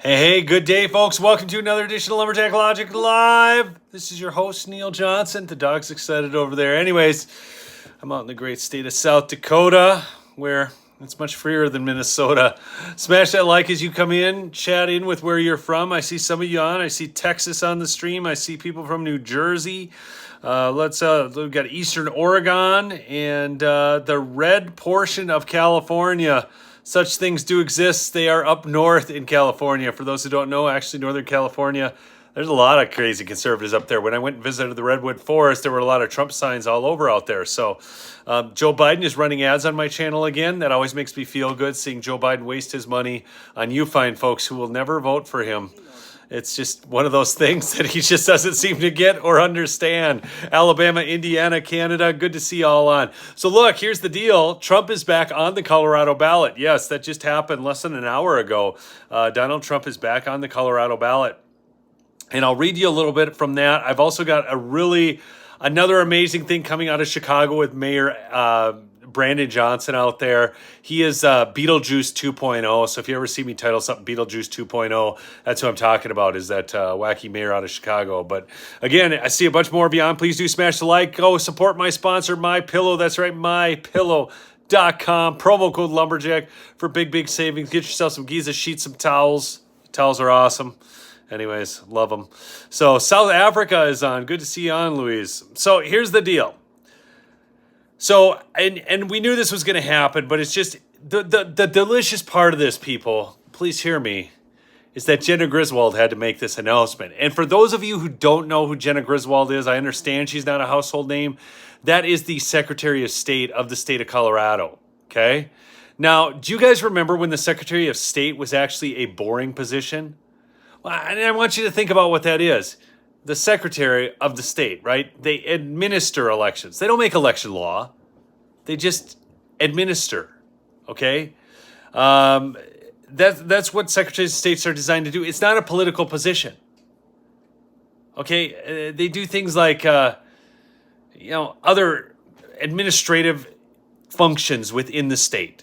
Hey, good day, folks. Welcome to another edition of Lumberjack Logic Live. This is your host, Neil Johnson. The dog's excited over there. Anyways, I'm out in the great state of South Dakota, where it's much freer than Minnesota. Smash that like as you come in, chat in with where you're from. I see some of you on. I see Texas on the stream. I see people from New Jersey. We've got Eastern Oregon and the red portion of California. Such things do exist. They are up north in California. For those who don't know, actually, Northern California, there's a lot of crazy conservatives up there. When I went and visited the Redwood Forest, there were a lot of Trump signs all over out there. So Joe Biden is running ads on my channel again. That always makes me feel good, seeing Joe Biden waste his money on you fine folks who will never vote for him. It's just one of those things that he just doesn't seem to get or understand. Alabama, Indiana, Canada, good to see you all on. So look, here's the deal. Trump is back on the Colorado ballot. Yes, that just happened less than an hour ago. Donald Trump is back on the Colorado ballot. And I'll read you a little bit from that. I've also got another amazing thing coming out of Chicago with Mayor Brandon Johnson out there. He is Beetlejuice 2.0. So if you ever see me title something Beetlejuice 2.0, that's what I'm talking about, is that wacky mayor out of Chicago. But again, I see a bunch more beyond. Please do smash the like. Go support my sponsor, MyPillow. That's right, MyPillow.com. Promo code Lumberjack for big savings. Get yourself some Giza sheets, some towels. Towels are awesome. Anyways, love them. So South Africa is on. Good to see you on, Louise. So here's the deal. So, and we knew this was going to happen, but it's just the delicious part of this, people, please hear me, is that Jenna Griswold had to make this announcement. And for those of you who don't know who Jenna Griswold is, I understand she's not a household name. That is the Secretary of State of the state of Colorado, okay? Now, do you guys remember when the Secretary of State was actually a boring position? Well, and I want you to think about what that is. The Secretary of the State, right? They administer elections. They don't make election law. They just administer, okay? That's what Secretaries of State are designed to do. It's not a political position, okay? They do things like, other administrative functions within the state.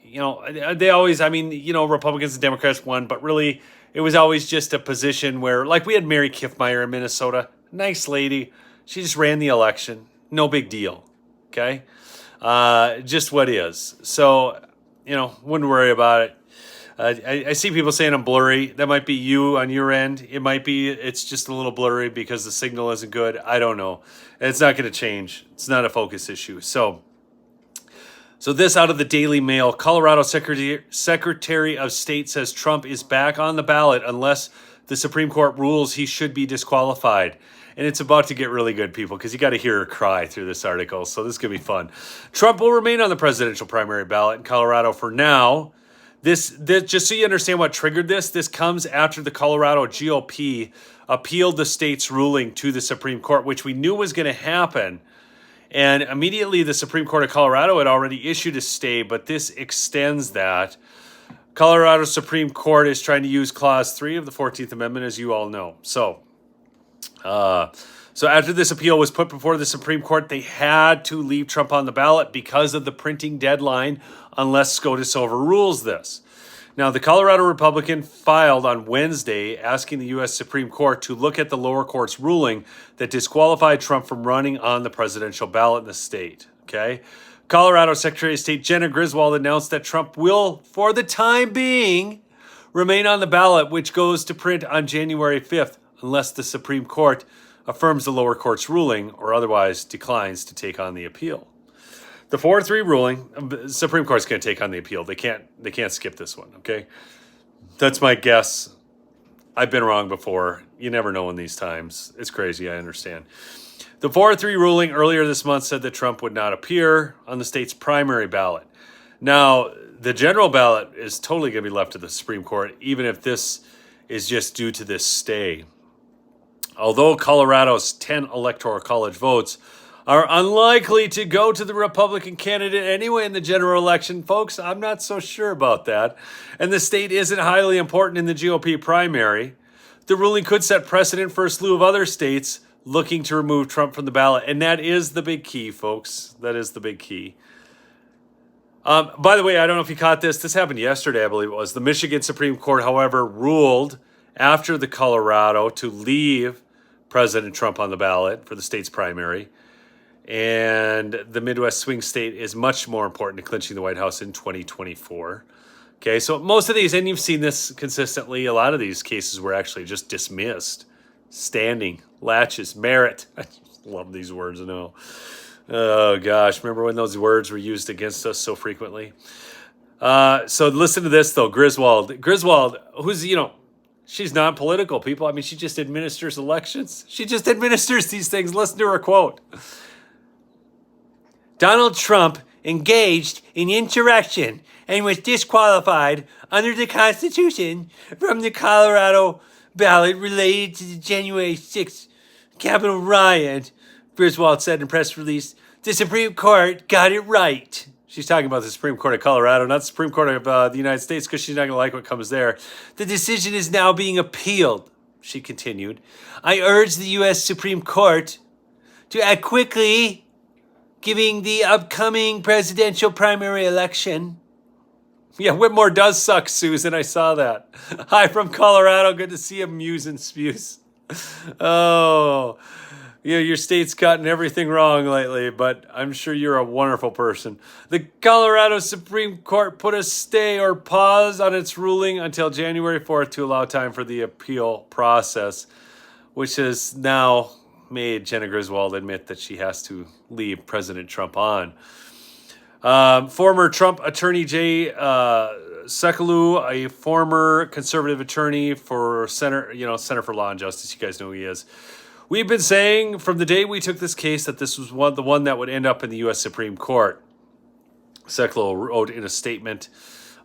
They always, Republicans and Democrats won, but really, it was always just a position where, like, we had Mary Kiffmeyer in Minnesota. Nice lady. She just ran the election. No big deal. Okay? Just what is. So, wouldn't worry about it. I see people saying I'm blurry. That might be you on your end. It might be it's just a little blurry because the signal isn't good. I don't know. It's not going to change. It's not a focus issue. So this out of the Daily Mail. Colorado Secretary of State says Trump is back on the ballot unless the Supreme Court rules he should be disqualified. And it's about to get really good, people, because you got to hear her cry through this article. So this is going to be fun. Trump will remain on the presidential primary ballot in Colorado for now. This just so you understand what triggered this comes after the Colorado GOP appealed the state's ruling to the Supreme Court, which we knew was going to happen. And immediately, the Supreme Court of Colorado had already issued a stay, but this extends that. Colorado Supreme Court is trying to use Clause 3 of the 14th Amendment, as you all know. So after this appeal was put before the Supreme Court, they had to leave Trump on the ballot because of the printing deadline, unless SCOTUS overrules this. Now, the Colorado Republican filed on Wednesday asking the U.S. Supreme Court to look at the lower court's ruling that disqualified Trump from running on the presidential ballot in the state. Okay? Colorado Secretary of State Jenna Griswold announced that Trump will, for the time being, remain on the ballot, which goes to print on January 5th, unless the Supreme Court affirms the lower court's ruling or otherwise declines to take on the appeal. The 4-3 ruling, the Supreme Court's going to take on the appeal. They can't skip this one, okay? That's my guess. I've been wrong before. You never know in these times. It's crazy, I understand. The 4-3 ruling earlier this month said that Trump would not appear on the state's primary ballot. Now, the general ballot is totally going to be left to the Supreme Court, even if this is just due to this stay. Although Colorado's 10 electoral college votes are unlikely to go to the Republican candidate anyway in the general election, folks, I'm not so sure about that. And the state isn't highly important in the GOP primary. The ruling could set precedent for a slew of other states looking to remove Trump from the ballot. And that is the big key, folks. That is the big key. By the way, I don't know if you caught this. This happened yesterday, I believe it was. The Michigan Supreme Court, however, ruled after the Colorado to leave President Trump on the ballot for the state's primary. And the Midwest swing state is much more important to clinching the White House in 2024. Okay, so most of these, and you've seen this consistently, a lot of these cases were actually just dismissed. Standing, latches, merit. I just love these words, I know. Oh, gosh, remember when those words were used against us so frequently? So listen to this, though. Griswold, who's, she's non-political, people. I mean, she just administers elections. She just administers these things. Listen to her quote. Donald Trump engaged in insurrection and was disqualified under the Constitution from the Colorado ballot related to the January 6th Capitol riot, Griswold said in a press release. The Supreme Court got it right. She's talking about the Supreme Court of Colorado, not the Supreme Court of the United States, because she's not going to like what comes there. The decision is now being appealed, she continued. I urge the U.S. Supreme Court to act quickly, giving the upcoming presidential primary election. Yeah, Whitmore does suck, Susan. I saw that. Hi from Colorado. Good to see you, Muse and Spews. Oh, your state's gotten everything wrong lately, but I'm sure you're a wonderful person. The Colorado Supreme Court put a stay or pause on its ruling until January 4th to allow time for the appeal process, which has now made Jenna Griswold admit that she has to leave President Trump on. Former Trump attorney Jay Sekulow, a former conservative attorney for Center for Law and Justice. You guys know who he is. We've been saying from the day we took this case that this was the one that would end up in the U.S. Supreme Court. Sekulow wrote in a statement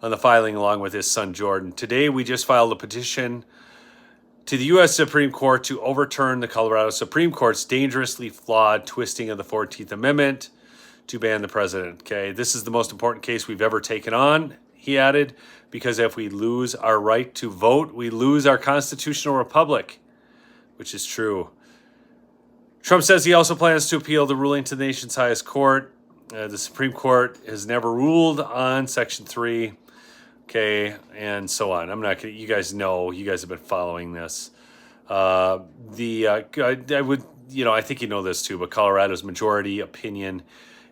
on the filing along with his son Jordan. Today we just filed a petition to the U.S. Supreme Court to overturn the Colorado Supreme Court's dangerously flawed twisting of the 14th Amendment to ban the president. Okay, this is the most important case we've ever taken on, he added, because if we lose our right to vote, we lose our constitutional republic, which is true. Trump says he also plans to appeal the ruling to the nation's highest court. The Supreme Court has never ruled on Section 3, okay, and so on. I'm not gonna, you guys know, you guys have been following this. I would, I think you know this too, but Colorado's majority opinion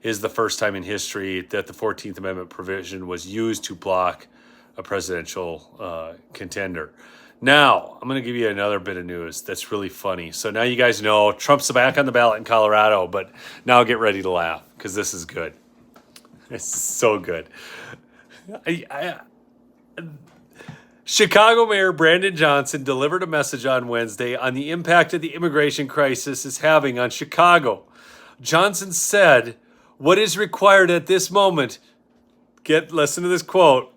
is the first time in history that the 14th Amendment provision was used to block a presidential contender. Now, I'm going to give you another bit of news that's really funny. So now you guys know Trump's back on the ballot in Colorado, but now get ready to laugh because this is good. This is so good. Chicago Mayor Brandon Johnson delivered a message on Wednesday on the impact of the immigration crisis is having on Chicago. Johnson said, "What is required at this moment," listen to this quote,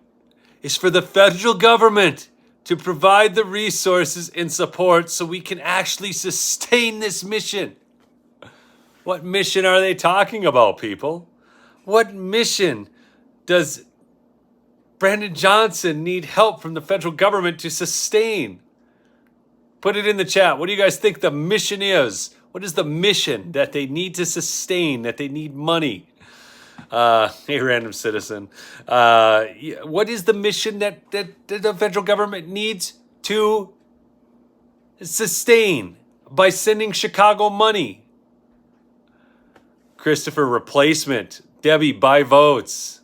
"is for the federal government to provide the resources and support so we can actually sustain this mission." What mission are they talking about, people? What mission does Brandon Johnson need help from the federal government to sustain? Put it in the chat. What do you guys think the mission is? What is the mission that they need to sustain, that they need money? Hey, random citizen. What is the mission that the federal government needs to sustain by sending Chicago money? Christopher, replacement. Debbie, buy votes.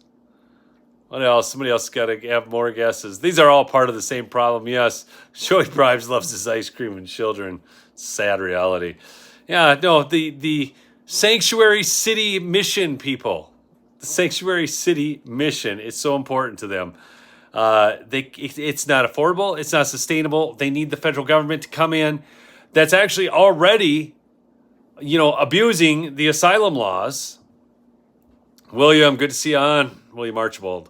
What else? Somebody else got to have more guesses. These are all part of the same problem. Yes, Joey Bribes loves his ice cream and children. Sad reality. Yeah, no, the sanctuary city mission, people. The sanctuary city mission is so important to them. It's not affordable. It's not sustainable. They need the federal government to come in. That's actually already, abusing the asylum laws. William, good to see you on. William Archibald.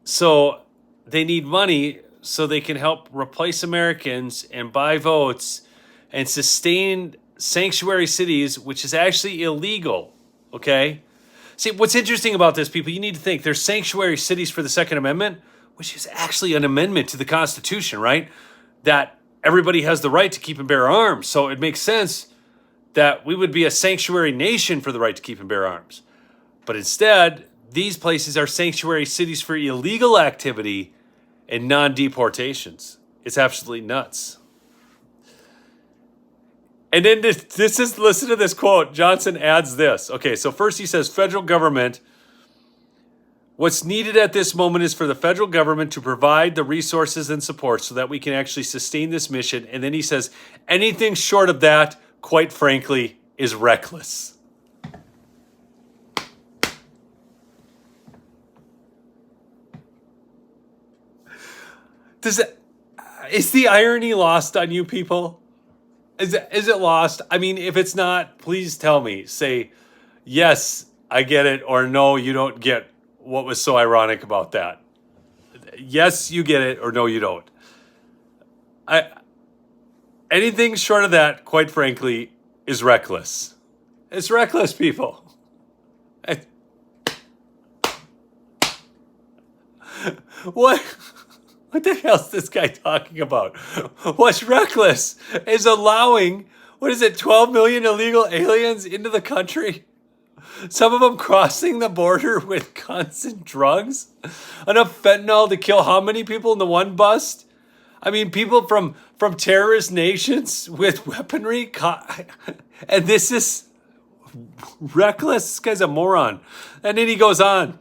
So they need money so they can help replace Americans and buy votes and sustain sanctuary cities, which is actually illegal, okay? See, what's interesting about this, people, you need to think there's sanctuary cities for the Second Amendment, which is actually an amendment to the Constitution, right? That everybody has the right to keep and bear arms. So it makes sense that we would be a sanctuary nation for the right to keep and bear arms. But instead, these places are sanctuary cities for illegal activity and non-deportations. It's absolutely nuts. And then this is, listen to this quote. Johnson adds this. Okay, so first he says, federal government, what's needed at this moment is for the federal government to provide the resources and support so that we can actually sustain this mission. And then he says, anything short of that, quite frankly, is reckless. Is the irony lost on you people? Is it lost? I mean, if it's not, please tell me. Say, yes, I get it, or no, you don't get what was so ironic about that. Yes, you get it, or no, you don't. Anything short of that, quite frankly, is reckless. It's reckless, people. What the hell's this guy talking about? What's reckless is allowing, 12 million illegal aliens into the country? Some of them crossing the border with guns and drugs? Enough fentanyl to kill how many people in the one bust? I mean, people from terrorist nations with weaponry? And this is reckless? This guy's a moron. And then he goes on.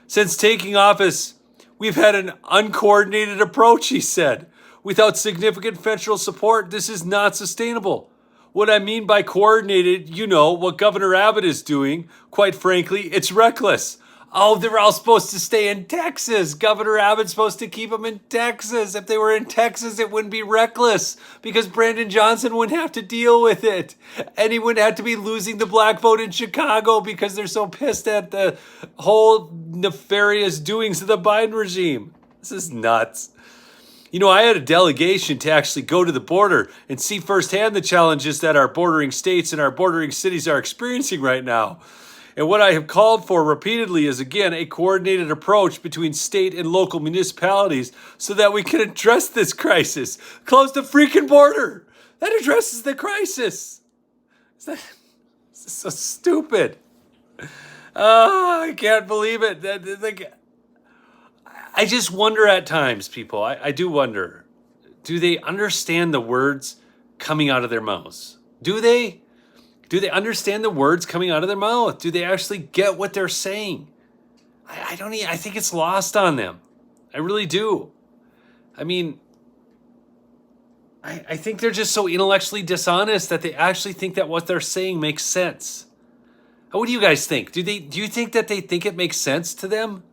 Since taking office, we've had an uncoordinated approach, he said. Without significant federal support, this is not sustainable. What I mean by coordinated, you know, what Governor Abbott is doing. Quite frankly, it's reckless. Oh, they're all supposed to stay in Texas. Governor Abbott's supposed to keep them in Texas. If they were in Texas, it wouldn't be reckless because Brandon Johnson wouldn't have to deal with it. And he wouldn't have to be losing the black vote in Chicago because they're so pissed at the whole nefarious doings of the Biden regime. This is nuts. You know, I had a delegation to actually go to the border and see firsthand the challenges that our bordering states and our bordering cities are experiencing right now. And what I have called for repeatedly is, again, a coordinated approach between state and local municipalities so that we can address this crisis. Close the freaking border. That addresses the crisis. This is so stupid. Oh, I can't believe it. I just wonder at times, people. I do wonder. Do they understand the words coming out of their mouths? Do they? Do they understand the words coming out of their mouth? Do they actually get what they're saying? I think it's lost on them. I really do. I mean, I think they're just so intellectually dishonest that they actually think that what they're saying makes sense. What do you guys think? Do you think that they think it makes sense to them?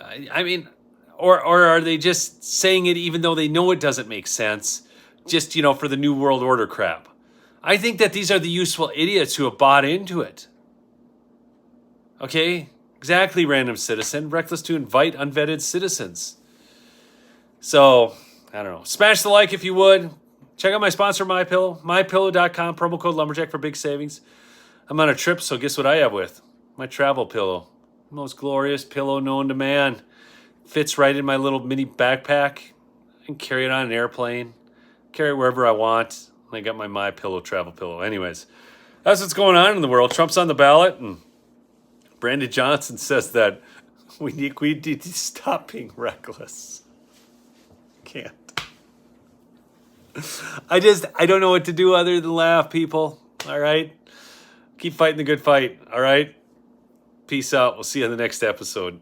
I mean, or are they just saying it even though they know it doesn't make sense, just, for the New World Order crap? I think that these are the useful idiots who have bought into it. Okay? Exactly, random citizen. Reckless to invite unvetted citizens. So, I don't know. Smash the like if you would. Check out my sponsor, MyPillow. MyPillow.com. Promo code Lumberjack for big savings. I'm on a trip, so guess what I have with? My travel pillow. Most glorious pillow known to man. Fits right in my little mini backpack. I can carry it on an airplane. Carry it wherever I want. I got my MyPillow travel pillow. Anyways, that's what's going on in the world. Trump's on the ballot, and Brandon Johnson says that we need to stop being reckless. Can't. I don't know what to do other than laugh, people. All right? Keep fighting the good fight. All right? Peace out. We'll see you on the next episode.